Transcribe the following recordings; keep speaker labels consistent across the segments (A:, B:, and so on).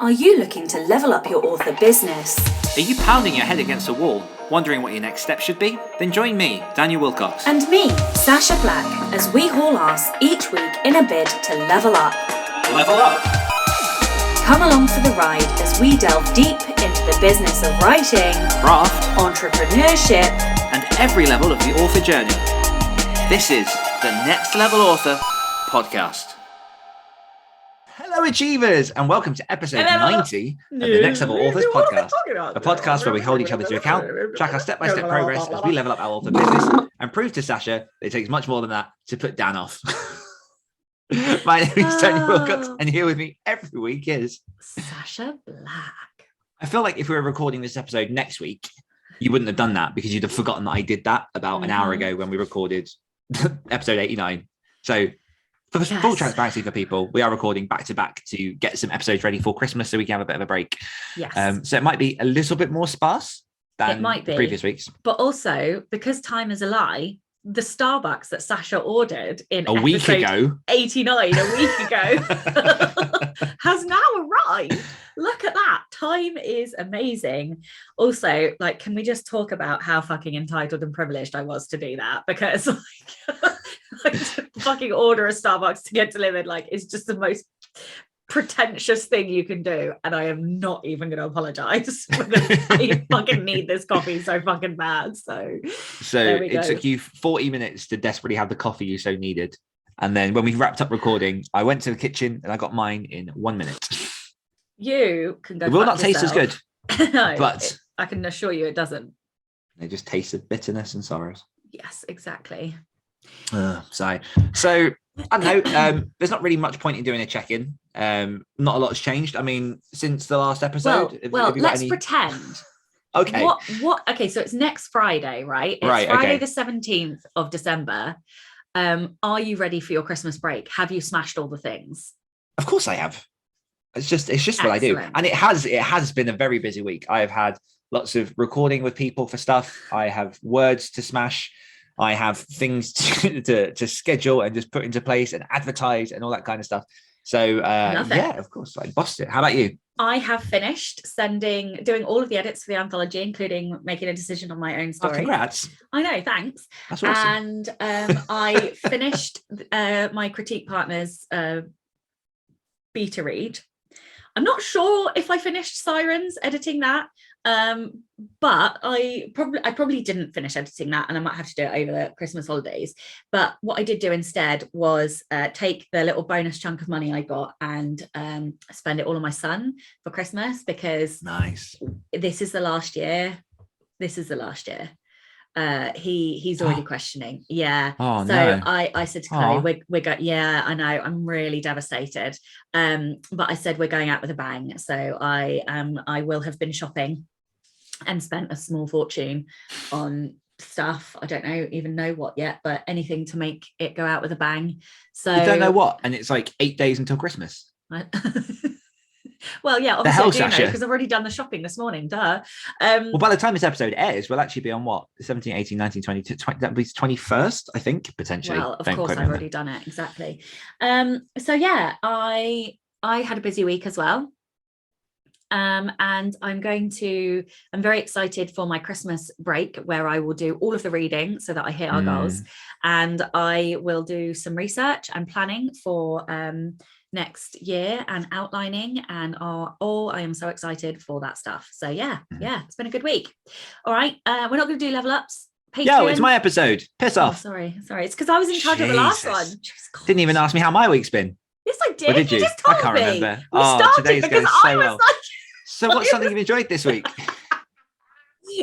A: Are you looking to level up your author business?
B: Are you pounding your head against a wall, wondering what your next step should be? Then join me, Daniel Wilcox.
A: And me, Sacha Black, as we haul ass each week in a bid to level up.
B: Level up!
A: Come along for the ride as we delve deep into the business of writing,
B: Craft,
A: entrepreneurship,
B: and every level of the author journey. This is the Next Level Author Podcast.
C: Hello, Achievers, and welcome to episode 90 of the Next Level Authors Podcast, a podcast where we hold each other to account, track our step-by-step progress as we level up our author business, and prove to Sacha that it takes much more than that to put Dan off. My name is Daniel Wilcox, and here with me every week is
A: Sacha Black.
C: I feel like if we were recording this episode next week, you wouldn't have done that because you'd have forgotten that I did that about an hour ago when we recorded episode 89. So for full transparency for people, we are recording back to back to get some episodes ready for Christmas so we can have a bit of a break.
A: Yes.
C: So it might be a little bit more sparse than the previous weeks.
D: But also, because time is a lie, the Starbucks that Sacha ordered in
C: a week ago,
D: 89, a week ago, has now arrived. Look at that. Time is amazing. Also, like, can we just talk about how fucking entitled and privileged I was to do that? Because like to fucking order a Starbucks to get delivered, like, it's just the most pretentious thing you can do, and I am not even going to apologize because I fucking need this coffee so fucking bad. So
C: it took you 40 minutes to desperately have the coffee you so needed, and then when we wrapped up recording, I went to the kitchen and I got mine in 1 minute.
D: You can go.
C: It will not taste as good.
D: No,
C: but
D: I can assure you it doesn't.
C: It just tastes of bitterness and sorrows.
D: Yes, exactly.
C: So I don't know. There's not really much point in doing a check-in. Not a lot has changed. I mean, since the last episode.
D: Well, let's pretend.
C: Okay.
D: What? Okay, so it's next Friday, right? It's Friday the 17th of December. Are you ready for your Christmas break? Have you smashed all the things?
C: Of course I have. It's just what I do, and it has been a very busy week. I have had lots of recording with people for stuff. I have words to smash. I have things to schedule and just put into place and advertise and all that kind of stuff. So yeah, of course, I bossed it. How about you?
D: I have finished doing all of the edits for the anthology, including making a decision on my own story.
C: Oh, congrats.
D: I know, thanks.
C: That's awesome.
D: And I finished my critique partner's beta read. I'm not sure if I finished Sirens editing that, but I probably didn't finish editing that, and I might have to do it over the Christmas holidays. But what I did do instead was take the little bonus chunk of money I got and spend it all on my son for Christmas, because this is the last year. He's already questioning. Yeah.
C: Oh,
D: so
C: no.
D: I said to Chloe, we're going, yeah, I know, I'm really devastated. But I said we're going out with a bang. So I will have been shopping and spent a small fortune on stuff. I don't even know what yet, but anything to make it go out with a bang. So
C: you don't know what, and it's like 8 days until Christmas.
D: Well, yeah, obviously I do know because I've already done the shopping this morning, duh.
C: Well, by the time this episode airs, we'll actually be on what? 17, 18, 19, 20, that would be 21st, I think, potentially.
D: Well, of course, I've already done it, exactly. So yeah, I had a busy week as well. And I'm very excited for my Christmas break, where I will do all of the reading so that I hit our goals. And I will do some research and planning for next year and outlining, and I am so excited for that stuff. So yeah, it's been a good week. All right, we're not going to do level ups. Patreon.
C: Yo, it's my episode. Piss off.
D: Sorry. It's because I was in charge of the last one.
C: Didn't even ask me how my week's been.
D: Yes, I did.
C: Or did you?
D: Just told
C: I can't
D: me.
C: remember.
D: We started
C: today's
D: because
C: going so well. So what's something you've enjoyed this week?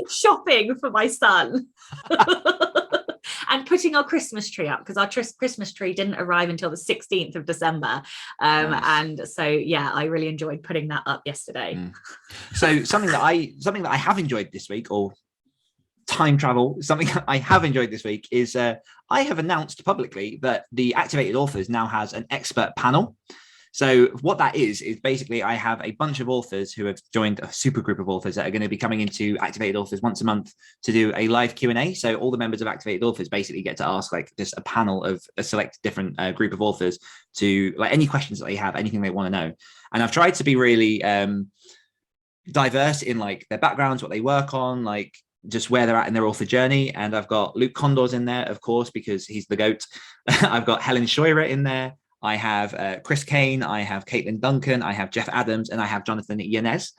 D: Shopping for my son. And putting our Christmas tree up, because our Christmas tree didn't arrive until the 16th of December. Nice. And so, yeah, I really enjoyed putting that up yesterday.
C: So something that I have enjoyed this week, or time travel, something I have enjoyed this week is I have announced publicly that the Activated Authors now has an expert panel. So what that is basically I have a bunch of authors who have joined a super group of authors that are going to be coming into Activated Authors once a month to do a live Q&A. So all the members of Activated Authors basically get to ask like just a panel of a select different group of authors to like any questions that they have, anything they want to know. And I've tried to be really diverse in like their backgrounds, what they work on, like just where they're at in their author journey. And I've got Luke Condor's in there, of course, because he's the GOAT. I've got Helen Scheurer in there. I have Chris Kane, I have Caitlin Duncan, I have Jeff Adams, and I have Jonathan Yanez.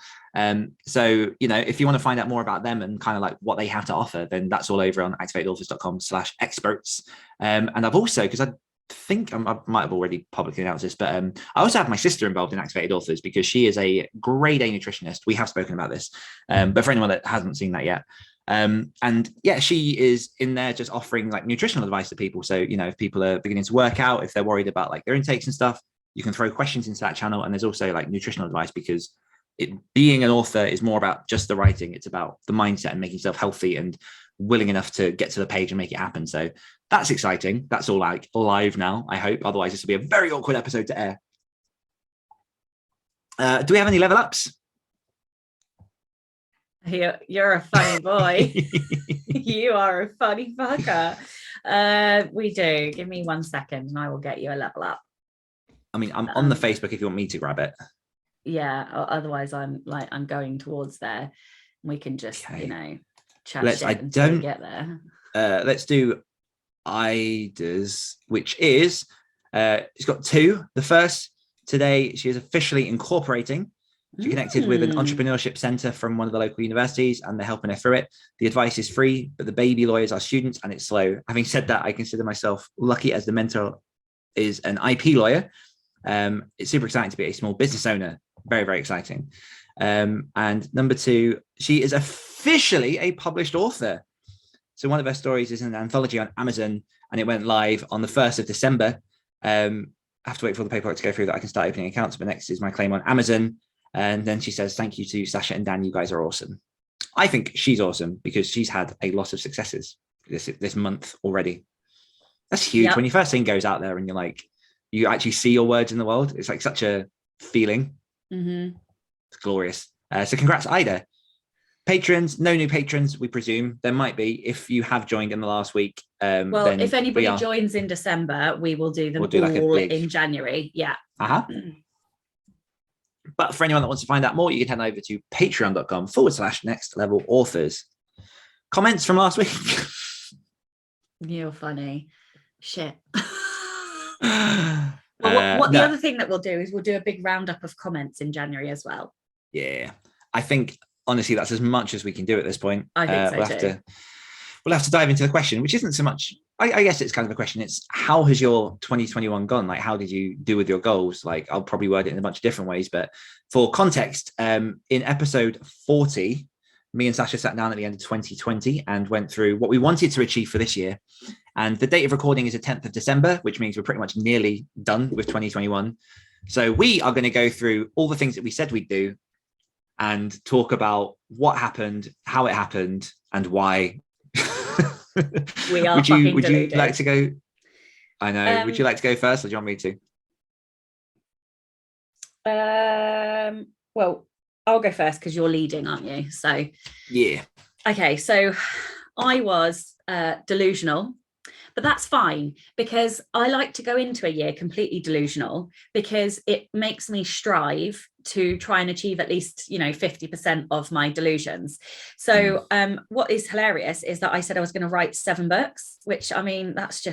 C: So, you know, if you want to find out more about them and kind of like what they have to offer, then that's all over on activatedauthors.com/experts. And I've also, because I think I might have already publicly announced this, but I also have my sister involved in Activated Authors because she is a grade A nutritionist. We have spoken about this, but for anyone that hasn't seen that yet, and yeah, she is in there just offering like nutritional advice to people. So, you know, if people are beginning to work out, if they're worried about like their intakes and stuff, you can throw questions into that channel. And there's also like nutritional advice because being an author is more about just the writing. It's about the mindset and making yourself healthy and willing enough to get to the page and make it happen. So that's exciting. That's all like live now, I hope. Otherwise, this will be a very awkward episode to air. Do we have any level ups?
D: You're a funny boy. You are a funny fucker. We do. Give me 1 second and I will get you a level up.
C: I mean, I'm on the Facebook if you want me to grab it.
D: Yeah, otherwise I'm going towards there. We can just, you know, chat
C: let's,
D: shit
C: I
D: until
C: don't
D: we get there.
C: Let's do Ida's, which is it's got 2. The first, today she is officially incorporating. She connected with an entrepreneurship center from one of the local universities and they're helping her through it. The advice is free, but the baby lawyers are students and it's slow. Having said that, I consider myself lucky as the mentor is an IP lawyer. It's super exciting to be a small business owner. Very, very exciting. And number 2, she is officially a published author. So one of her stories is an anthology on Amazon and it went live on the 1st of December. I have to wait for the paperwork to go through that I can start opening accounts, but next is my claim on Amazon. And then she says, thank you to Sacha and Dan. You guys are awesome. I think she's awesome because she's had a lot of successes this month already. That's huge. Yep. When your first thing goes out there and you're like, you actually see your words in the world. It's like such a feeling. Mm-hmm. It's glorious. So congrats, Ida. Patrons, no new patrons, we presume. There might be if you have joined in the last week.
D: Well, if anybody joins in December, we will do them all like in January. Yeah.
C: Uh-huh. But for anyone that wants to find out more, you can head over to patreon.com/nextlevelauthors. Comments from last week.
D: You're funny. Shit. The other thing that we'll do is we'll do a big roundup of comments in January as well.
C: Yeah. I think, honestly, that's as much as we can do at this point.
D: I think so too.
C: We'll have to dive into the question, which isn't so much, I guess it's kind of a question. It's how has your 2021 gone? Like, how did you do with your goals? Like, I'll probably word it in a bunch of different ways, but for context, in episode 40, me and Sacha sat down at the end of 2020 and went through what we wanted to achieve for this year. And the date of recording is the 10th of December, which means we're pretty much nearly done with 2021. So we are going to go through all the things that we said we'd do and talk about what happened, how it happened, and why.
D: We are
C: would you like to go? I know. Would you like to go first, or do you want me
D: to? Well, I'll go first because you're leading, aren't you? So
C: yeah.
D: Okay, so I was delusional, but that's fine because I like to go into a year completely delusional because it makes me strive to try and achieve at least, 50% of my delusions. So what is hilarious is that I said I was going to write 7 books, which I mean, that's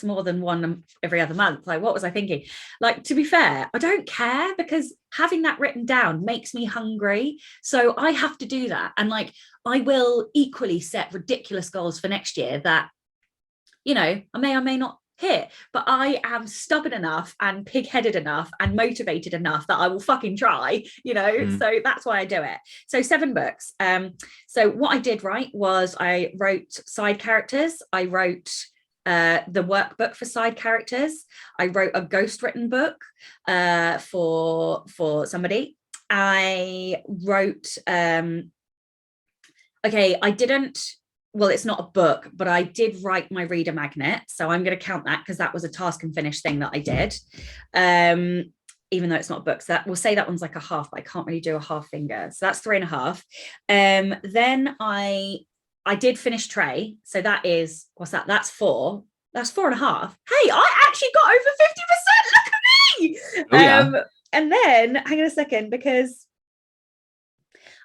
D: more than one every other month. Like, what was I thinking? Like, to be fair, I don't care because having that written down makes me hungry. So I have to do that. And like, I will equally set ridiculous goals for next year that, I may or may not hit, but I am stubborn enough and pig-headed enough and motivated enough that I will fucking try, so that's why I do it. So 7 books. So what I did was I wrote side characters. I wrote the workbook for side characters. I wrote a ghostwritten book for somebody. I wrote it's not a book, but I did write my reader magnet. So I'm going to count that because that was a task and finish thing that I did. even though it's not a book. So that, we'll say that one's like a half, but I can't really do a half finger. So that's 3.5. Then I did finish Trey. So that is, what's that? That's 4. That's 4.5. Hey, I actually got over 50%. Look at me.
C: Oh, yeah.
D: And then hang on a second, because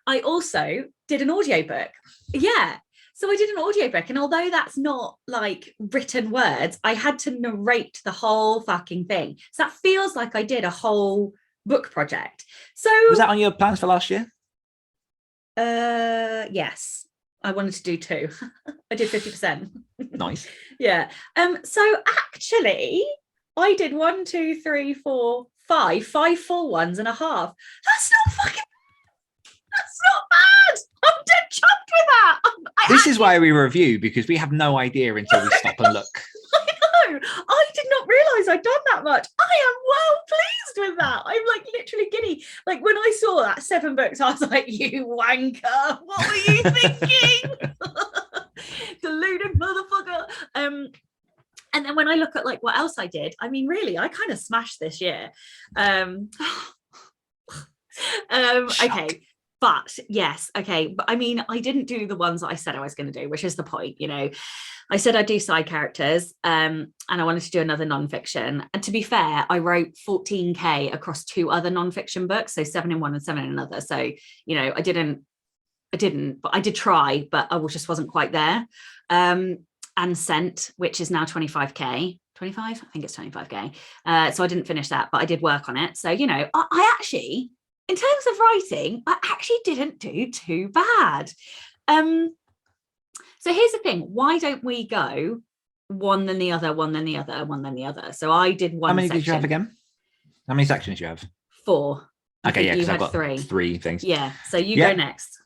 D: I also did an audiobook. Yeah. So I did an audiobook, and although that's not like written words, I had to narrate the whole fucking thing. So that feels like I did a whole book project. So
C: was that on your plans for last year?
D: Yes. I wanted to do 2. I did 50%.
C: Nice.
D: Yeah. So actually I did 1, 2, 3, 4, 5 full ones and a half. That's not bad. I'm dead chuffed with that.
C: This is why we review, because we have no idea until we stop and look.
D: I know. I did not realize I'd done that much. I am well pleased with that. I'm like literally giddy. Like when I saw that 7 books, I was like, you wanker. What were you thinking? Deluded motherfucker. And then when I look at like what else I did, I mean, really, I kind of smashed this year. Okay. But yes, okay. But I mean, I didn't do the ones that I said I was going to do, which is the point, you know. I said I'd do side characters, and I wanted to do another nonfiction. And to be fair, I wrote 14K across 2 other nonfiction books, so 7 in one and 7 in another. So, you know, I didn't, but I did try, but I just wasn't quite there. And Scent, which is now 25K. 25? I think it's 25K. So I didn't finish that, but I did work on it. So, you know, I actually, in terms of writing, I actually didn't do too bad. So here's the thing. Why don't we go one then the other, one then the other, one then the other? So I did one.
C: How many
D: section.
C: did you have again? How many sections do you have?
D: 4.
C: Okay, yeah, because
D: you
C: I've got
D: 3.
C: 3 things.
D: Yeah, so you go next.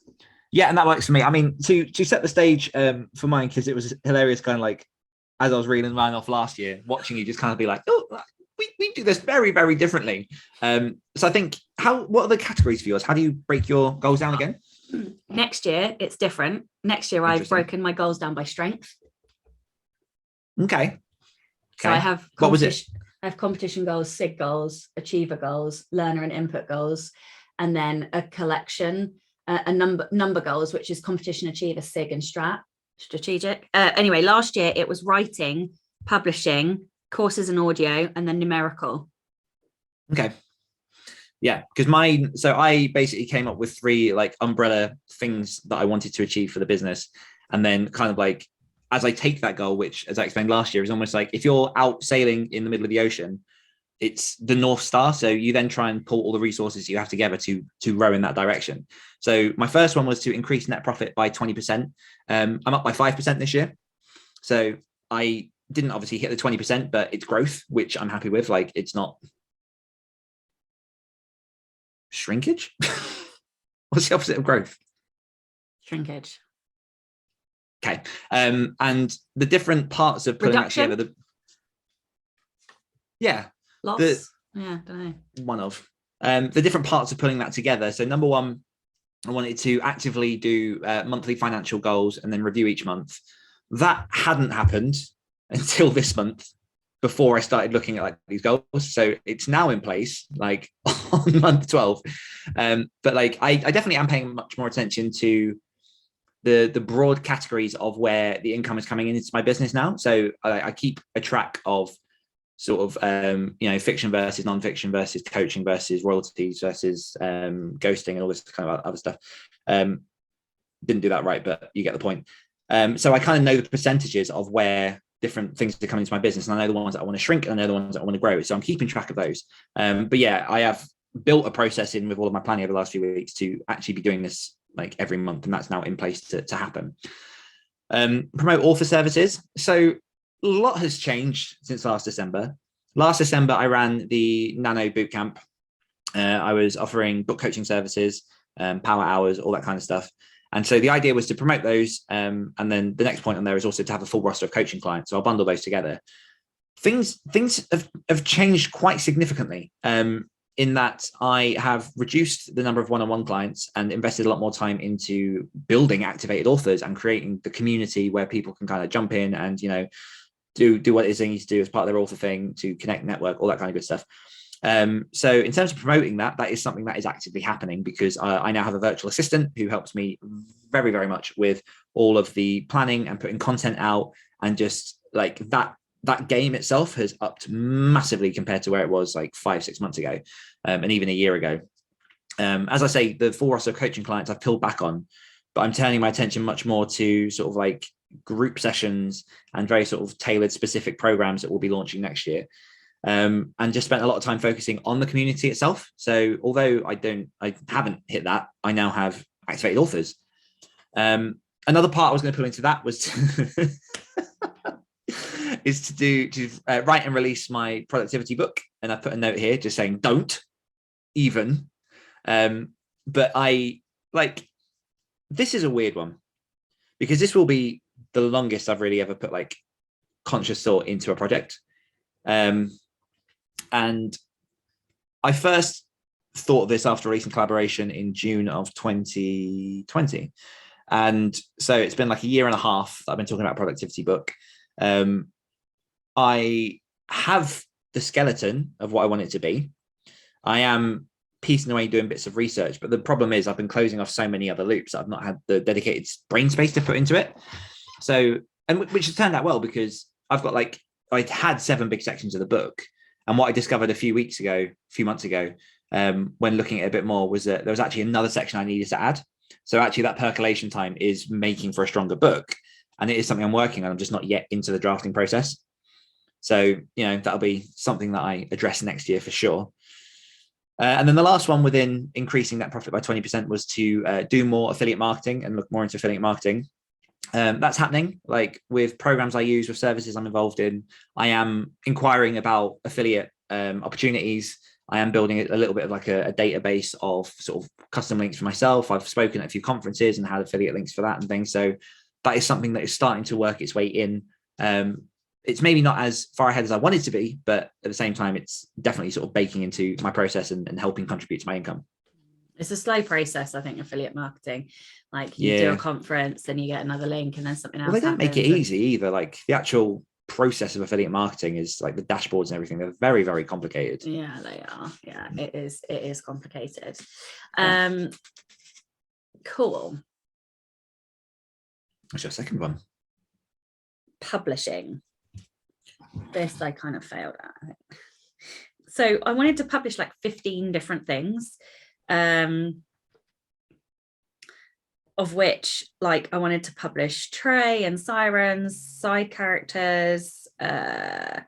C: Yeah, and that works for me. I mean, to set the stage for mine, because it was hilarious, kind of like, as I was reading mine off last year, watching you just kind of be like, oh, we do this very, very differently. So I think, what are the categories for yours? How do you break your goals down again?
D: Next year, it's different. Next year, I've broken my goals down by strength.
C: Okay.
D: So I have
C: what was it?
D: I have competition goals, SIG goals, achiever goals, learner and input goals, and then a collection, a number goals, which is competition, achiever, SIG, and strategic. Anyway, last year it was writing, publishing, courses and audio, and then numerical. Okay.
C: Yeah, because so I basically came up with 3 like umbrella things that I wanted to achieve for the business. And then kind of like, as I take that goal, which as I explained last year, is almost like if you're out sailing in the middle of the ocean, it's the North Star. So you then try and pull all the resources you have together to row in that direction. So my first one was to increase net profit by 20%. I'm up by 5% this year. So I didn't obviously hit the 20%, but it's growth, which I'm happy with. Like, it's not shrinkage. What's the opposite of growth?
D: Shrinkage.
C: Okay. And the different parts of pulling
D: Reduction?
C: that together.
D: Loss. Yeah, don't know.
C: One of the different parts of pulling that together. So number one, I wanted to actively do monthly financial goals and then review each month. That hadn't happened until this month, before I started looking at like these goals. So it's now in place, like on month 12. But like I definitely am paying much more attention to the broad categories of where the income is coming into my business now. So I keep a track of sort of fiction versus non-fiction versus coaching versus royalties versus ghosting and all this kind of other stuff. Didn't do that right, but you get the point. So I kind of know the percentages of where different things are coming into my business, and I know the ones that I want to shrink and I know the ones that I want to grow. So I'm keeping track of those. But yeah, I have built a process in with all of my planning over the last few weeks to actually be doing this like every month, and that's now in place to happen. Promote author services. So a lot has changed since last December. Last December, I ran the Nano Bootcamp. I was offering book coaching services, power hours, all that kind of stuff. And so the idea was to promote those. And then the next point on there is also to have a full roster of coaching clients. So I'll bundle those together. Things have changed quite significantly in that I have reduced the number of one-on-one clients and invested a lot more time into building activated authors and creating the community where people can kind of jump in and, do what it is they need to do as part of their author thing, to connect, network, all that kind of good stuff. So in terms of promoting that is something that is actively happening, because I now have a virtual assistant who helps me very, very much with all of the planning and putting content out, and just like that game itself has upped massively compared to where it was like 5-6 months ago, and even a year ago. As I say, the full roster of coaching clients I've pulled back on, but I'm turning my attention much more to sort of like group sessions and very sort of tailored specific programs that we'll be launching next year. And just spent a lot of time focusing on the community itself. So although I haven't hit that, I now have activated authors. Another part I was going to put into that was to write and release my productivity book. And I put a note here just saying, don't even. But this is a weird one, because this will be the longest I've really ever put like conscious thought into a project. And I first thought of this after a recent collaboration in June of 2020. And so it's been like a year and a half that I've been talking about a productivity book. I have the skeleton of what I want it to be. I am piecing away doing bits of research, but the problem is I've been closing off so many other loops that I've not had the dedicated brain space to put into it. So, and which has turned out well, because I've got I had 7 big sections of the book. And what I discovered a few months ago, when looking at it a bit more, was that there was actually another section I needed to add. So actually that percolation time is making for a stronger book. And it is something I'm working on. I'm just not yet into the drafting process. So, that'll be something that I address next year for sure. And then the last one within increasing that profit by 20% was to do more affiliate marketing and look more into affiliate marketing. That's happening, like with programs I use, with services I'm involved in. I am inquiring about affiliate opportunities. I am building a little bit of like a database of sort of custom links for myself. I've spoken at a few conferences and had affiliate links for that and things. So that is something that is starting to work its way in. It's maybe not as far ahead as I want it to be, but at the same time, it's definitely sort of baking into my process and helping contribute to my income.
D: It's a slow process, I think, affiliate marketing. Like you do a conference, then you get another link, and then something else.
C: Well, they don't make it easy either. Like the actual process of affiliate marketing is like the dashboards and everything. They're very, very complicated.
D: Yeah, they are. Yeah, it is. It is complicated. Cool.
C: What's your second one?
D: Publishing. This I kind of failed at, I think. So I wanted to publish like 15 different things. Of which, like, I wanted to publish Trey and Sirens, side characters, hardback.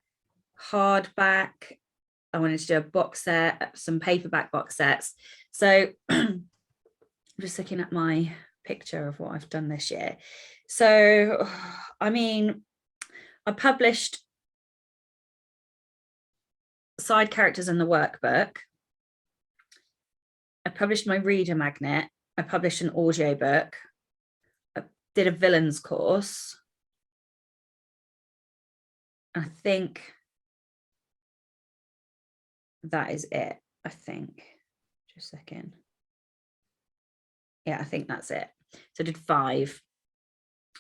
D: I wanted to do a box set, some paperback box sets. So I'm just looking at my picture of what I've done this year. So, I mean, I published side characters in the workbook. I published my reader magnet. I published an audiobook. I did a villains course. I think that is it. I think. Just a second. Yeah, I think that's it. So I did 5.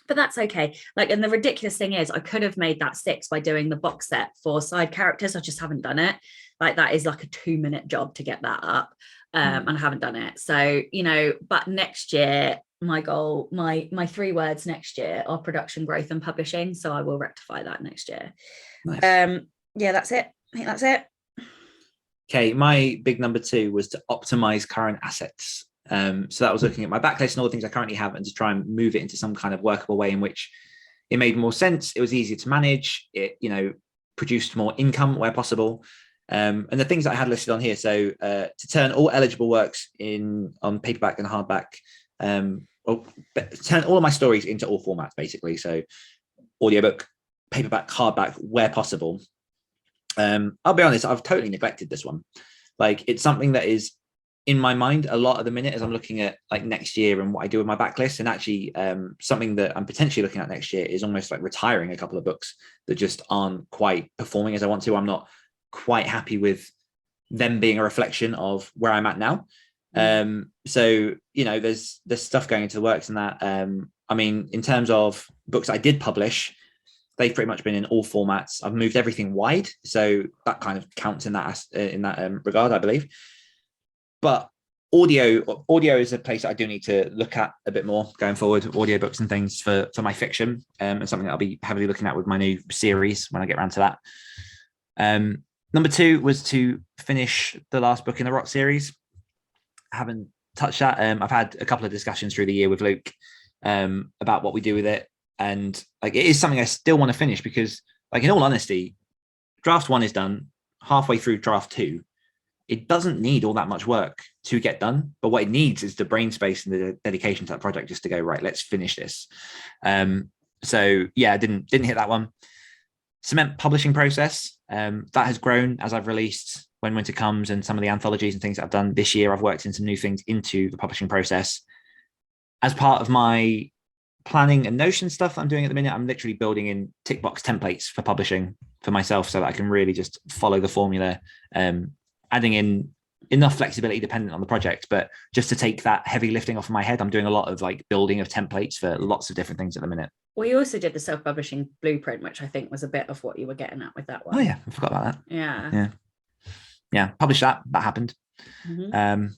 D: But that's okay. Like, and the ridiculous thing is I could have made that 6 by doing the box set for side characters. I just haven't done it. Like, that is like a 2-minute job to get that up. And I haven't done it. So, but next year, my goal, my 3 words next year are production, growth, and publishing. So I will rectify that next year.
C: Nice.
D: Yeah, that's it. I think that's it.
C: Okay, my big number 2 was to optimize current assets. So that was looking at my backlist and all the things I currently have, and to try and move it into some kind of workable way in which it made more sense. It was easier to manage. It, produced more income where possible. And the things that I had listed on here, so to turn all eligible works on paperback and hardback, turn all of my stories into all formats, basically. So audiobook, paperback, hardback, where possible. I'll be honest, I've totally neglected this one. Like, it's something that is in my mind a lot of the minute as I'm looking at like next year and what I do with my backlist. And actually something that I'm potentially looking at next year is almost like retiring a couple of books that just aren't quite performing as I want to. I'm not quite happy with them being a reflection of where I'm at now. So, there's stuff going into the works and that. I mean, in terms of books I did publish, they've pretty much been in all formats. I've moved everything wide, so that kind of counts in that regard, I believe. But audio is a place that I do need to look at a bit more going forward. Audiobooks and things for my fiction, and something that I'll be heavily looking at with my new series when I get around to that. Number 2 was to finish the last book in the Rock series. I haven't touched that. I've had a couple of discussions through the year with Luke about what we do with it, and like it is something I still want to finish because, like, in all honesty, draft 1 is done. Halfway through draft 2, it doesn't need all that much work to get done, but what it needs is the brain space and the dedication to that project just to go, right, let's finish this. So yeah, I didn't hit that one. Cement publishing process, that has grown as I've released When Winter Comes and some of the anthologies and things that I've done this year. I've worked in some new things into the publishing process. As part of my planning and Notion stuff I'm doing at the minute, I'm literally building in tick box templates for publishing for myself so that I can really just follow the formula, adding in enough flexibility dependent on the project, but just to take that heavy lifting off of my head, I'm doing a lot of like building of templates for lots of different things at the minute.
D: Well, you also did the self-publishing blueprint, which I think was a bit of what you were getting at with that one.
C: Oh yeah, I forgot about that.
D: Yeah.
C: Published that happened. There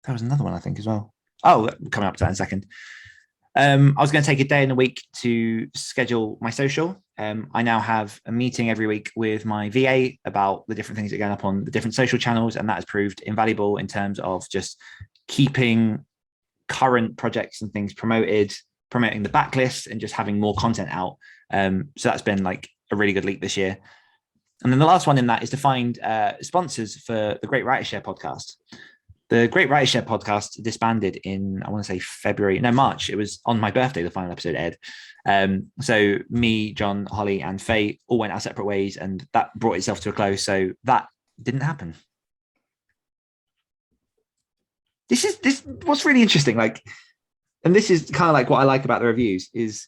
C: was another one I think as well. Oh, coming up to that in a second. I was going to take a day in the week to schedule my social. I now have a meeting every week with my VA about the different things that are going up on the different social channels, and that has proved invaluable in terms of just keeping current projects and things promoting the backlist and just having more content out. So that's been like a really good leap this year. And then the last one in that is to find sponsors for the Great Writer Share podcast. The Great Writer Share podcast disbanded in, I want to say March. It was on my birthday, the final episode aired. So me, John, Holly, and Faye all went our separate ways, and that brought itself to a close. So that didn't happen. This what's really interesting, like, and this is kind of like what I like about the reviews, is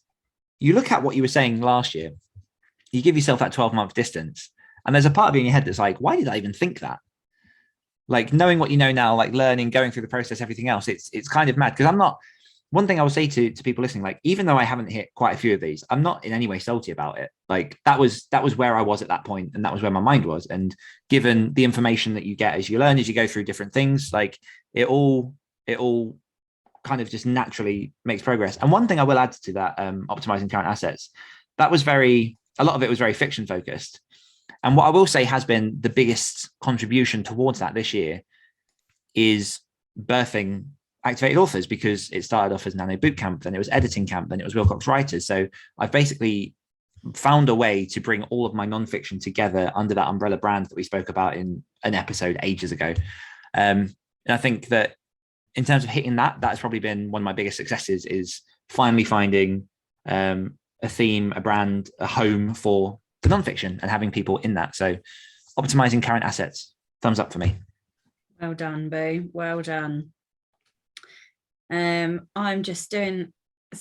C: you look at what you were saying last year, you give yourself that 12-month distance, and there's a part of you in your head that's like, why did I even think that? Like, knowing what you know now, like learning, going through the process, everything else, it's kind of mad. Because I'm not, one thing I will say to people listening, like, even though I haven't hit quite a few of these, I'm not in any way salty about it. Like that was where I was at that point, and that was where my mind was. And given the information that you get as you learn, as you go through different things, like it all kind of just naturally makes progress. And one thing I will add to that, optimizing current assets, that was a lot of it was very fiction focused. And what I will say has been the biggest contribution towards that this year is birthing Activated Authors, because it started off as Nano Bootcamp, then it was Editing Camp, then it was Wilcox Writers. So I've basically found a way to bring all of my nonfiction together under that umbrella brand that we spoke about in an episode ages ago. And I think that in terms of hitting that has probably been one of my biggest successes, is finally finding a theme, a brand, a home for the nonfiction and having people in that. So optimizing current assets, thumbs up for me.
D: Well done, Boo. Well done. I'm just doing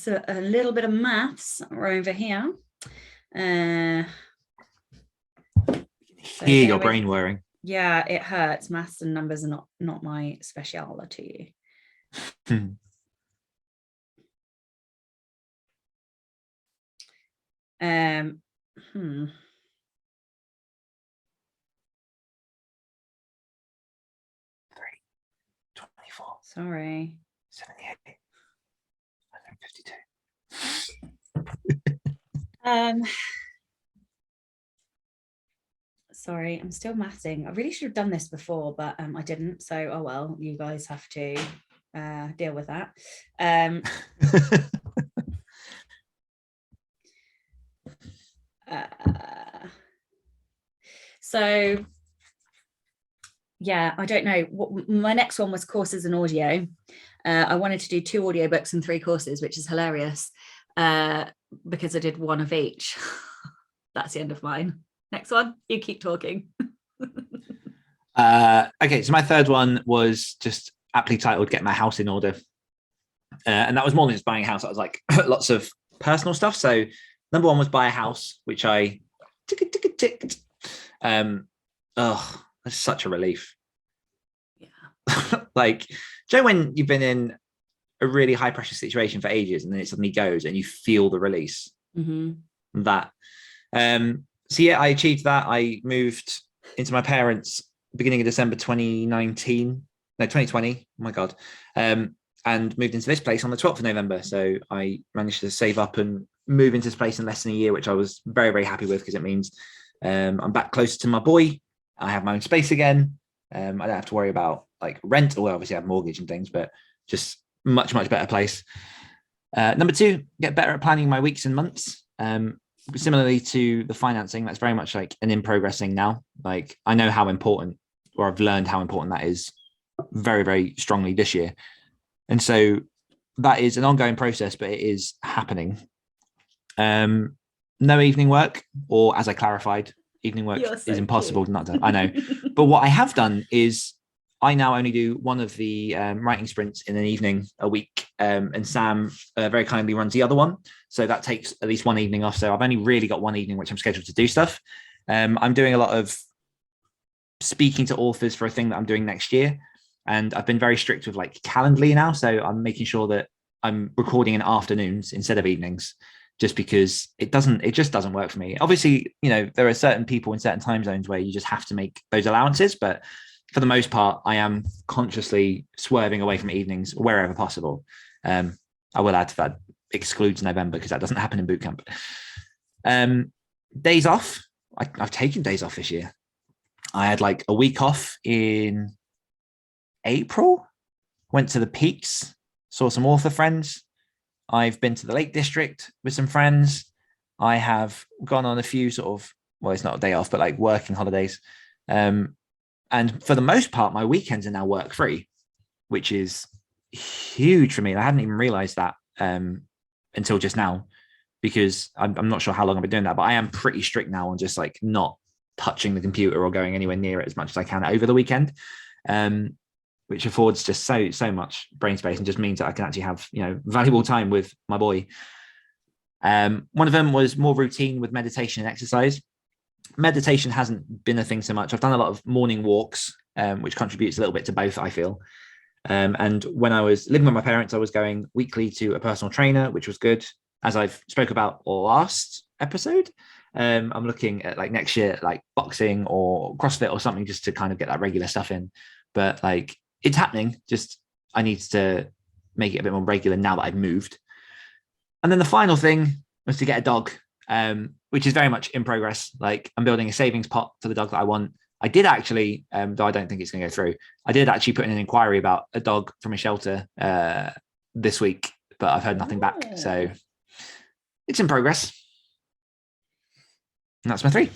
D: a little bit of maths over here.
C: Hear your brain whirring.
D: Yeah, it hurts. Maths and numbers are not my speciality. 3, 24. Sorry.
C: 78.
D: 152. Sorry, I'm still mathsing. I really should have done this before, but I didn't. So, oh well, you guys have to deal with that. So yeah, I don't know. My next one was courses and audio. I wanted to do 2 audiobooks and 3 courses, which is hilarious because I did 1 of each. That's the end of mine. Next one, you keep talking.
C: Okay, so my third one was just aptly titled Get My House in Order. And that was more than just buying a house. That was like lots of personal stuff. So number 1 was buy a house, which I ticked. That's such a relief. Yeah. Like, Joe, when you've been in a really high pressure situation for ages and then it suddenly goes and you feel the release.
D: Mm-hmm.
C: that. So yeah, I achieved that. I moved into my parents' beginning of December 2020. Oh my God. And moved into this place on the 12th of November. So I managed to save up and move into this place in less than a year, which I was very, very happy with, because it means I'm back closer to my boy. I have my own space again. I don't have to worry about like rent, or obviously I have mortgage and things, but just much, much better place. Number 2, get better at planning my weeks and months. Similarly to the financing, that's very much like an in progress thing now. Like I know how important, or I've learned how important that is very, very strongly this year. And so that is an ongoing process, but it is happening. No evening work, or as I clarified, evening work is impossible not to. I know. But what I have done is I now only do one of the writing sprints in an evening a week. And Sam very kindly runs the other one. So that takes at least one evening off. So I've only really got one evening, which I'm scheduled to do stuff. I'm doing a lot of speaking to authors for a thing that I'm doing next year. And I've been very strict with like Calendly now. So I'm making sure that I'm recording in afternoons instead of evenings, just because it just doesn't work for me. Obviously, you know, there are certain people in certain time zones where you just have to make those allowances. But for the most part, I am consciously swerving away from evenings wherever possible. I will add to that excludes November, because that doesn't happen in boot camp. Days off. I've taken days off this year. I had like a week off in April, went to the Peaks, saw some author friends. I've been to the Lake District with some friends. I have gone on a few sort of, well, it's not a day off, but like working holidays. And for the most part, my weekends are now work free, which is huge for me. I hadn't even realized that until just now, because I'm not sure how long I've been doing that, but I am pretty strict now on just like not touching the computer or going anywhere near it as much as I can over the weekend. Which affords just so much brain space and just means that I can actually have, you know, valuable time with my boy. One of them was more routine with meditation and exercise. Meditation hasn't been a thing so much. I've done a lot of morning walks, which contributes a little bit to both, I feel. And when I was living with my parents, I was going weekly to a personal trainer, which was good. As I've spoke about last episode, I'm looking at like next year, like boxing or CrossFit or something, just to kind of get that regular stuff in. But like, it's happening. Just I need to make it a bit more regular now that I've moved. And then the final thing was to get a dog, which is very much in progress. Like I'm building a savings pot for the dog that I want. I did actually, though I don't think it's going to go through, I did actually put in an inquiry about a dog from a shelter this week, but I've heard nothing back. So it's in progress. And that's my 3.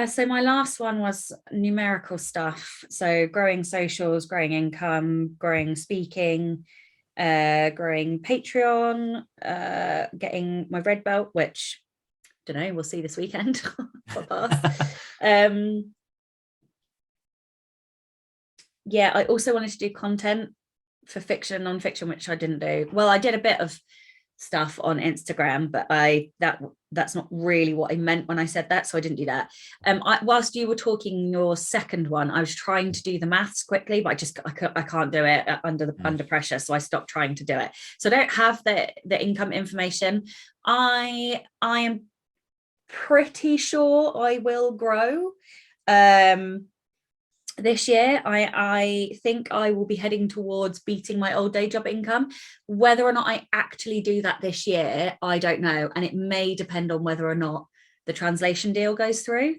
D: So my last one was numerical stuff. So growing socials, growing income, growing speaking, growing Patreon, getting my red belt, which don't know, we'll see this weekend. Yeah, I also wanted to do content for fiction and non-fiction, which I didn't do. Well, I did a bit of stuff on Instagram, but that's not really what I meant when I said that, so I didn't do that. Whilst you were talking your second one, I was trying to do the maths quickly, but I can't do it under pressure, so I stopped trying to do it. So I don't have the income information. I am pretty sure I will grow this year. I think I will be heading towards beating my old day job income. Whether or not I actually do that this year, I don't know, and it may depend on whether or not the translation deal goes through.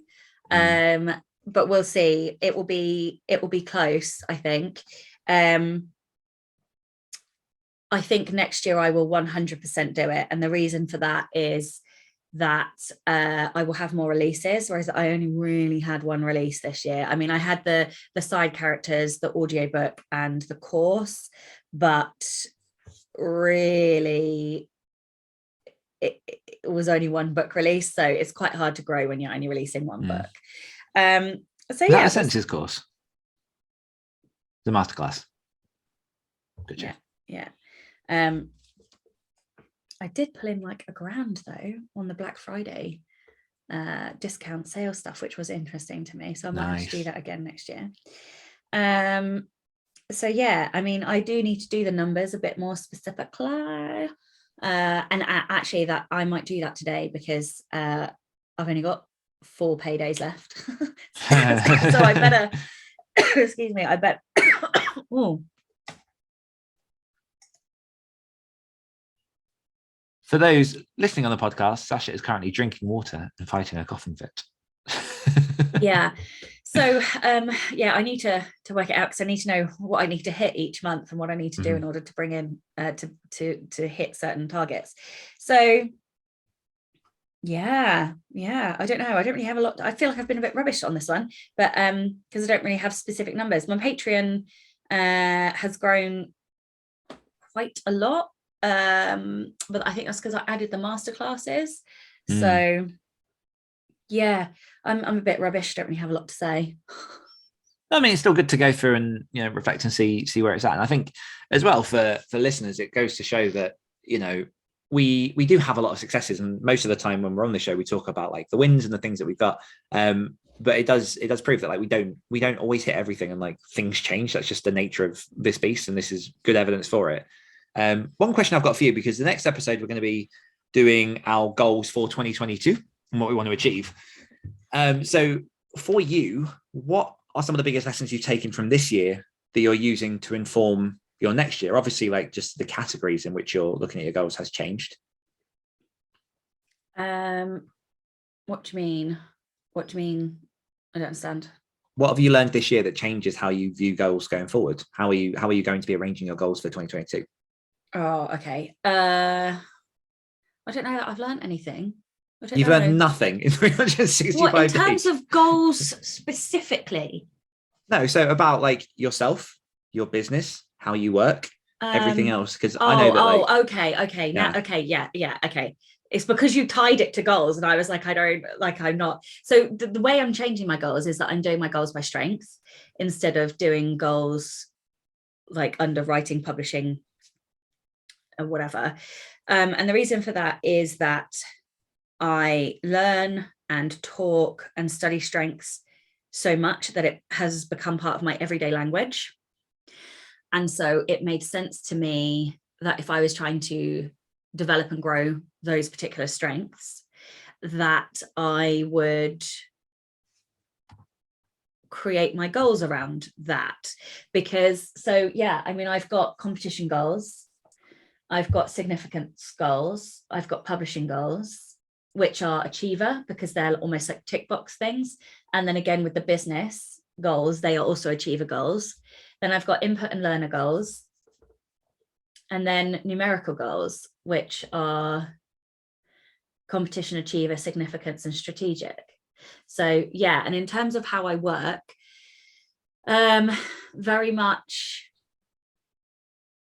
D: But we'll see. It will be close, I think. I think next year I will 100% do it, and the reason for that is that I will have more releases, whereas I only really had one release this year. I mean, I had the side characters, the audiobook and the course, but really it was only one book release, so it's quite hard to grow when you're only releasing one book. So yeah,
C: Sentences course, the masterclass. Good job.
D: Yeah. I did pull in like £1,000 though on the Black Friday discount sale stuff, which was interesting to me. So I might have to do that again next year. So yeah, I mean, I do need to do the numbers a bit more specifically. Actually that I might do that today because I've only got 4 paydays left. So I better, excuse me, I bet. Oh.
C: For those listening on the podcast, Sacha is currently drinking water and fighting a coughing fit.
D: Yeah. So I need to work it out because I need to know what I need to hit each month and what I need to do in order to bring in to hit certain targets. So yeah, I don't know. I don't really have a lot. I feel like I've been a bit rubbish on this one, but because I don't really have specific numbers. My Patreon has grown quite a lot, but I think that's because I added the masterclasses. So yeah, I'm a bit rubbish. Don't really have a lot to say.
C: I mean, it's still good to go through and reflect and see where it's at. And I think as well for listeners, it goes to show that we do have a lot of successes, and most of the time when we're on the show, we talk about like the wins and the things that we've got. But it does prove that like we don't always hit everything, and like things change. That's just the nature of this beast, and this is good evidence for it. One question I've got for you, because the next episode we're going to be doing our goals for 2022 and what we want to achieve. So for you, what are some of the biggest lessons you've taken from this year that you're using to inform your next year? Obviously, like just the categories in which you're looking at your goals has changed.
D: What do you mean? I don't understand.
C: What have you learned this year that changes how you view goals going forward? How are you going to be arranging your goals for 2022?
D: Oh, okay. I don't know that I've learned anything.
C: You've learned nothing in 365
D: days. In terms
C: days?
D: of goals specifically?
C: No, so about like yourself, your business, how you work, everything else. Because I know that.
D: Okay. Now, okay. It's because you tied it to goals, and I was like, I'm not. So the way I'm changing my goals is that I'm doing my goals by strength instead of doing goals like under writing, publishing, or whatever. And the reason for that is that I learn and talk and study strengths so much that it has become part of my everyday language. And so it made sense to me that if I was trying to develop and grow those particular strengths, that I would create my goals around that. Because I've got competition goals, I've got significance goals, I've got publishing goals, which are achiever because they're almost like tick box things. And then again, with the business goals, they are also achiever goals. Then I've got input and learner goals, and then numerical goals, which are competition, achiever, significance, and strategic. So yeah, and in terms of how I work, very much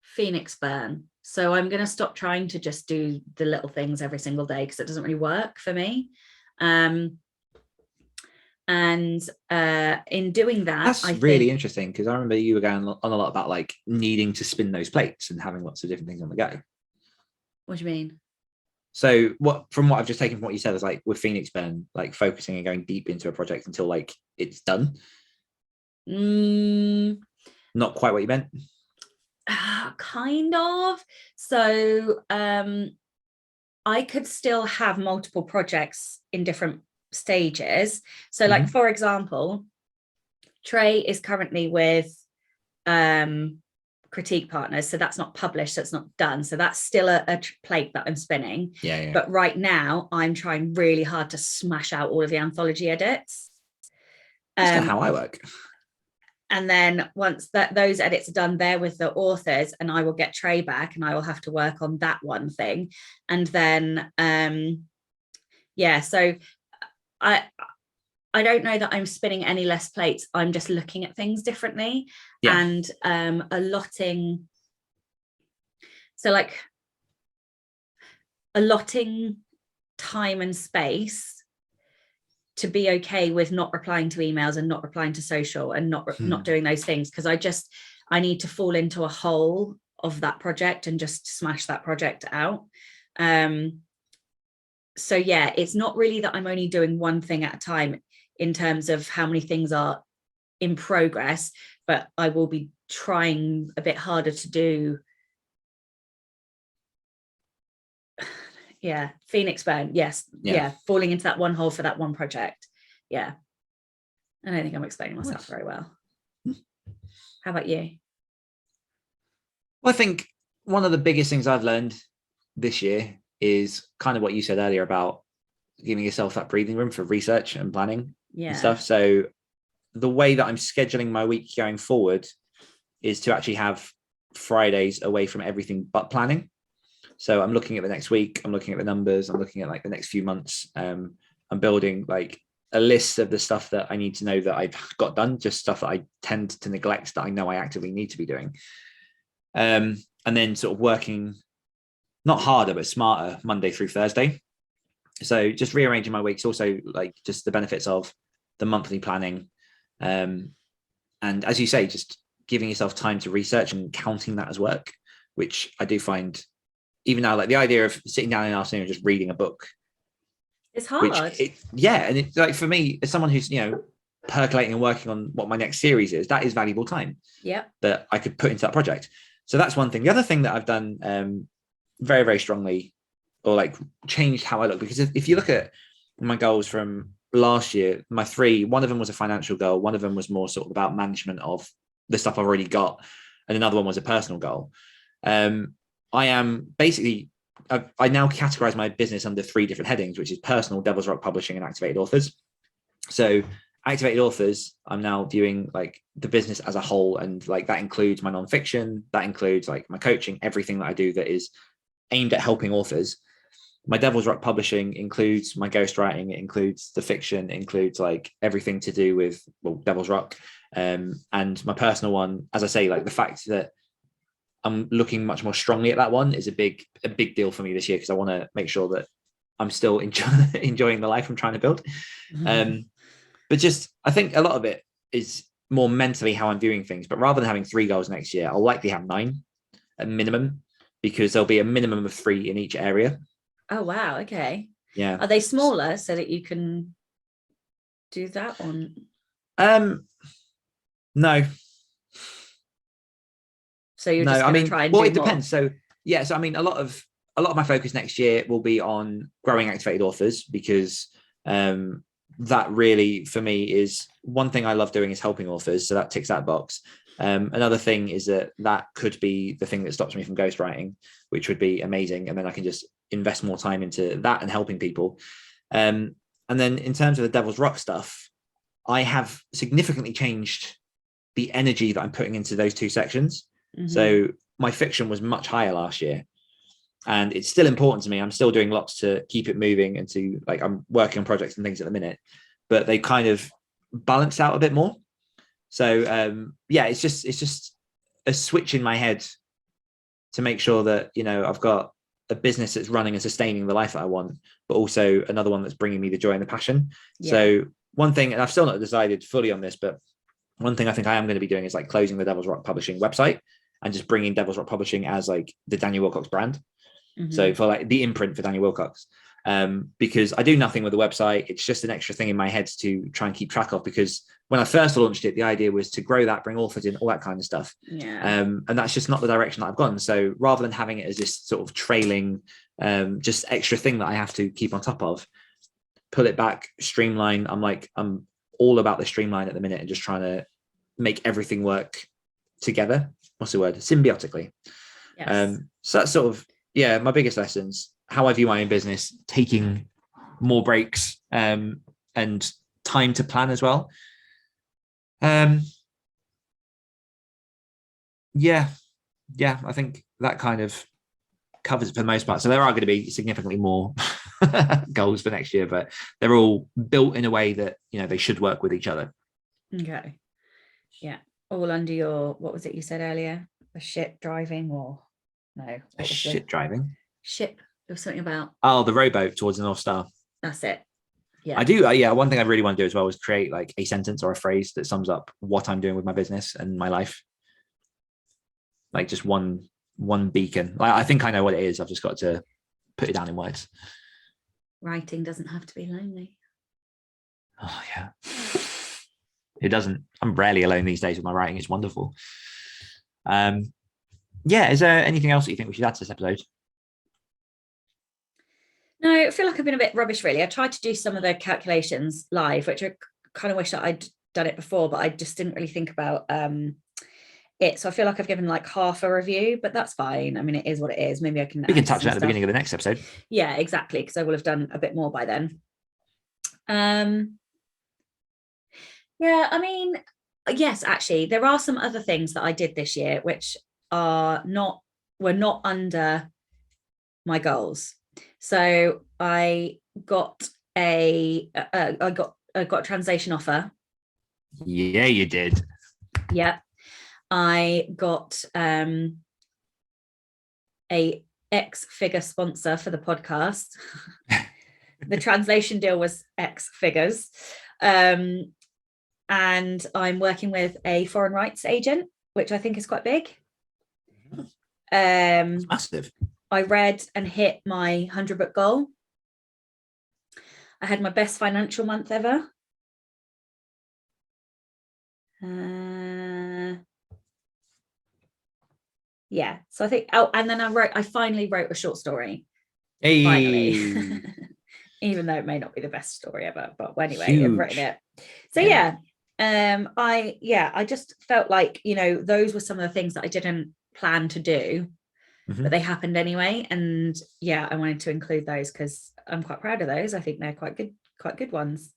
D: Phoenix burn. So I'm going to stop trying to just do the little things every single day because it doesn't really work for me. And in doing that,
C: that's really interesting, because I remember you were going on a lot about like needing to spin those plates and having lots of different things on the go.
D: What do you mean?
C: So from what I've just taken from what you said is like with Phoenix burn, like focusing and going deep into a project until like it's done. Not quite what you meant.
D: Kind of. So I could still have multiple projects in different stages. So like, for example, Trey is currently with Critique Partners, so that's not published, so it's not done, so that's still a plate that I'm spinning. But right now I'm trying really hard to smash out all of the anthology edits.
C: That's kind of how I work.
D: And then once those edits are done, they're with the authors, and I will get Trey back and I will have to work on that one thing. And then so I don't know that I'm spinning any less plates. I'm just looking at things differently and allotting. So like allotting time and space to be okay with not replying to emails and not replying to social and not doing those things, because I need to fall into a hole of that project and just smash that project out. So yeah, it's not really that I'm only doing one thing at a time in terms of how many things are in progress, but I will be trying a bit harder to do Yeah. Phoenix burn. Yes. Yeah. Falling into that one hole for that one project. Yeah. I don't think I'm explaining myself very well. How about you?
C: Well, I think one of the biggest things I've learned this year is kind of what you said earlier about giving yourself that breathing room for research and planning and stuff. So the way that I'm scheduling my week going forward is to actually have Fridays away from everything but planning. So I'm looking at the next week, I'm looking at the numbers, I'm looking at like the next few months. I'm building like a list of the stuff that I need to know that I've got done, just stuff that I tend to neglect that I know I actively need to be doing. And then sort of working not harder, but smarter Monday through Thursday. So just rearranging my weeks, also like just the benefits of the monthly planning. And as you say, just giving yourself time to research and counting that as work, which I do find even now, like the idea of sitting down in the afternoon and just reading a book.
D: It's hard.
C: And it's like for me, as someone who's, percolating and working on what my next series is, that is valuable time.
D: Yeah.
C: That I could put into that project. So that's one thing. The other thing that I've done very, very strongly, or like changed how I look, because if you look at my goals from last year, my three, one of them was a financial goal, one of them was more sort of about management of the stuff I've already got, and another one was a personal goal. I am basically, I now categorize my business under three different headings, which is personal, Devil's Rock Publishing, and activated authors. So activated authors, I'm now viewing like the business as a whole, and like that includes my nonfiction, that includes like my coaching, everything that I do that is aimed at helping authors. My Devil's Rock Publishing includes my ghostwriting, it includes the fiction, it includes like everything to do with Devil's Rock. And my personal one, as I say, like the fact that I'm looking much more strongly at that one is a big deal for me this year, because I want to make sure that I'm still enjoying the life I'm trying to build. But just, I think a lot of it is more mentally how I'm viewing things. But rather than having 3 goals next year, I'll likely have 9 at minimum, because there'll be a minimum of 3 in each area.
D: Oh, wow. Okay.
C: Yeah.
D: Are they smaller so that you can do that on?
C: No.
D: So you're just going to try and do
C: it
D: more?
C: Depends. So yeah, so I mean, a lot of my focus next year will be on growing activated authors, because that really for me is one thing I love doing is helping authors. So that ticks that box. Another thing is that could be the thing that stops me from ghostwriting, which would be amazing. And then I can just invest more time into that and helping people. And then in terms of the Devil's Rock stuff, I have significantly changed the energy that I'm putting into those 2 sections. Mm-hmm. So my fiction was much higher last year, and it's still important to me. I'm still doing lots to keep it moving, and to like, I'm working on projects and things at the minute, but they kind of balance out a bit more. So it's just a switch in my head to make sure that, I've got a business that's running and sustaining the life that I want, but also another one that's bringing me the joy and the passion. Yeah. So one thing, and I've still not decided fully on this, but one thing I think I am going to be doing is like closing the Devil's Rock Publishing website and just bringing Devil's Rock Publishing as like the Daniel Wilcox brand. Mm-hmm. So for like the imprint for Daniel Wilcox, because I do nothing with the website. It's just an extra thing in my head to try and keep track of, because when I first launched it, the idea was to grow that, bring authors in, all that kind of stuff. Yeah. And that's just not the direction that I've gone. So rather than having it as this sort of trailing, just extra thing that I have to keep on top of, pull it back, streamline. I'm all about the streamline at the minute and just trying to make everything work together. What's the word? Symbiotically. Yes. So that's sort of, my biggest lessons, how I view my own business, taking more breaks and time to plan as well. I think that kind of covers it for the most part. So there are going to be significantly more goals for next year, but they're all built in a way that, they should work with each other.
D: Okay. Yeah. All under your, what was it you said earlier? A ship driving, or no?
C: A ship driving?
D: Ship. There was something about.
C: Oh, the rowboat towards the North Star.
D: That's it. Yeah.
C: I do. One thing I really want to do as well is create like a sentence or a phrase that sums up what I'm doing with my business and my life. Like just one beacon. I think I know what it is. I've just got to put it down in words.
D: Writing doesn't have to be lonely.
C: Oh yeah. It doesn't. I'm rarely alone these days with my writing. It's wonderful. Is there anything else that you think we should add to this episode?
D: No, I feel like I've been a bit rubbish, really. I tried to do some of the calculations live, which I kind of wish that I'd done it before, but I just didn't really think about it. So I feel like I've given like half a review, but that's fine. I mean, it is what it is. Maybe I can.
C: We can touch on that at the beginning of the next episode.
D: Yeah, exactly, because I will have done a bit more by then. Yeah, I mean, yes, actually, there are some other things that I did this year which were not under my goals. So I got a translation offer.
C: Yeah, you did.
D: Yeah, I got a X-figure sponsor for the podcast. The translation deal was X figures. And I'm working with a foreign rights agent, which I think is quite big.
C: It's massive.
D: I read and hit my 100 book goal. I had my best financial month ever. Yeah, so I think, and then I finally wrote a short story.
C: Hey.
D: Finally. Even though it may not be the best story ever, but anyway,
C: Huge.
D: I've written it. So I just felt like, those were some of the things that I didn't plan to do, but they happened anyway. And I wanted to include those because I'm quite proud of those. I think they're quite good ones.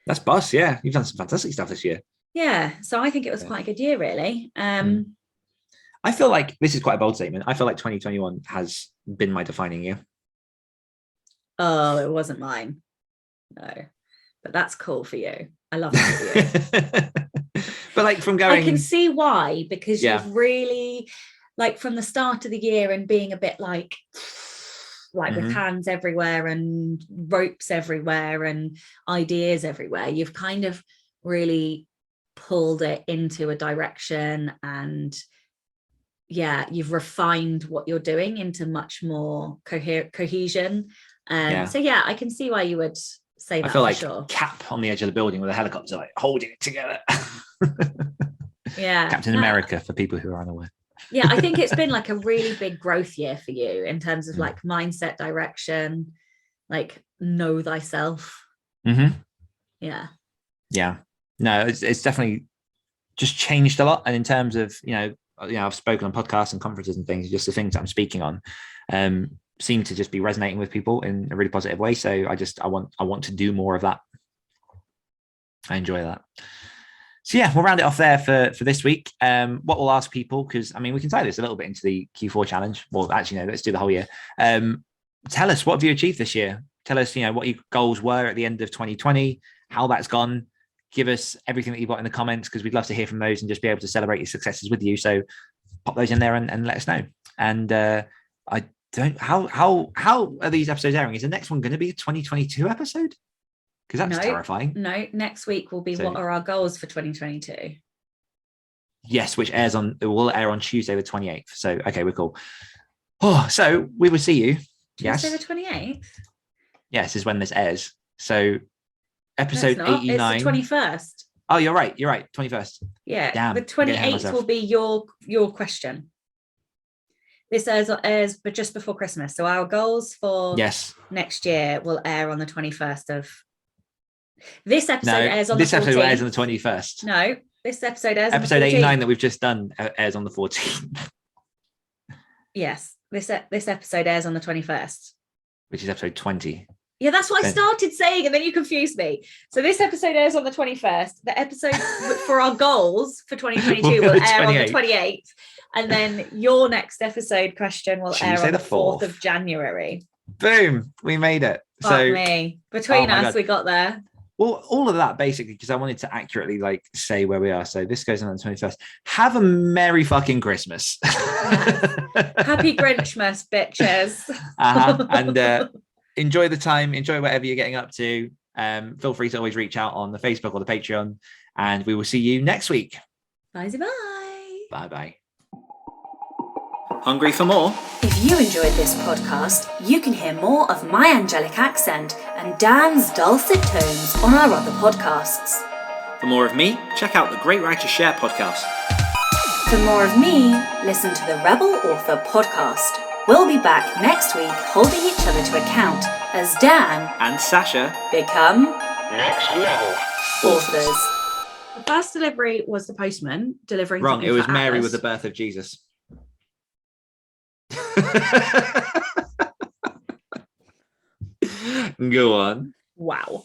C: That's boss. Yeah, you've done some fantastic stuff this year.
D: Yeah, so I think it was quite a good year, really.
C: I feel like this is quite a bold statement. I feel like 2021 has been my defining year.
D: Oh, it wasn't mine. No, but that's cool for you. I love that for you.
C: But like from going,
D: I can see why, because you've really, like, from the start of the year and being a bit like with hands everywhere and ropes everywhere and ideas everywhere, you've kind of really pulled it into a direction, and you've refined what you're doing into much more cohesion. So I can see why you would say that. I feel like
C: Cap on the edge of the building with a helicopter, like holding it together.
D: Yeah,
C: Captain America for people who are unaware.
D: Yeah, I think it's been like a really big growth year for you in terms of like mindset, direction, like know thyself. Yeah.
C: No, it's definitely just changed a lot, and in terms of I've spoken on podcasts and conferences and things. Just the things that I'm speaking on seem to just be resonating with people in a really positive way. So I want to do more of that. I enjoy that. So we'll round it off there for this week. What we'll ask people, because I mean we can tie this a little bit into the Q4 challenge. Well, actually no, let's do the whole year. Tell us, what have you achieved this year? Tell us, what your goals were at the end of 2020, how that's gone. Give us everything that you've got in the comments, because we'd love to hear from those and just be able to celebrate your successes with you. So pop those in there and let us know. And how are these episodes airing? Is the next one going to be a 2022 episode? Because that's terrifying.
D: No, next week will be what are our goals for 2022?
C: Yes, which will air on Tuesday the 28th. So okay, we're cool. So we will see you.
D: Tuesday the 28th?
C: Yes, is when this airs. So episode 89.
D: It's the 21st.
C: Oh, you're right. 21st.
D: Yeah.
C: Damn,
D: the 28th will be your question. This airs but just before Christmas. So our goals for next year will air on the 21st of this episode. Airs on the 14th. This episode airs on the
C: 21st.
D: No, this episode airs
C: episode on the 14th. 89 that we've just done airs on the 14th.
D: Yes. This episode airs on the 21st.
C: Which is episode 20.
D: Yeah, that's what I started saying, and then you confused me. So this episode airs on the 21st. The episode for our goals for 2022 will air on the 28th. And then your next episode question will air on the 4th of January.
C: Boom. We made it.
D: Fuck me. Between us, we got there.
C: Well, all of that basically, because I wanted to accurately say where we are. So this goes on the 21st. Have a merry fucking Christmas.
D: Happy Grinchmas, bitches.
C: And enjoy the time. Enjoy whatever you're getting up to. Feel free to always reach out on the Facebook or the Patreon. And we will see you next week.
D: Bye-bye.
C: Bye-bye.
B: Hungry for more?
A: If you enjoyed this podcast, you can hear more of my angelic accent and Dan's dulcet tones on our other podcasts.
B: For more of me, check out the Great Writers Share podcast.
A: For more of me, listen to the Rebel Author podcast. We'll be back next week holding each other to account as Dan
B: and Sacha
A: become
E: Next level
A: authors.
D: The first delivery was the postman delivering.
C: Wrong. It was
D: for
C: Mary
D: Atlas.
C: with the birth of Jesus. Go on.
D: Wow.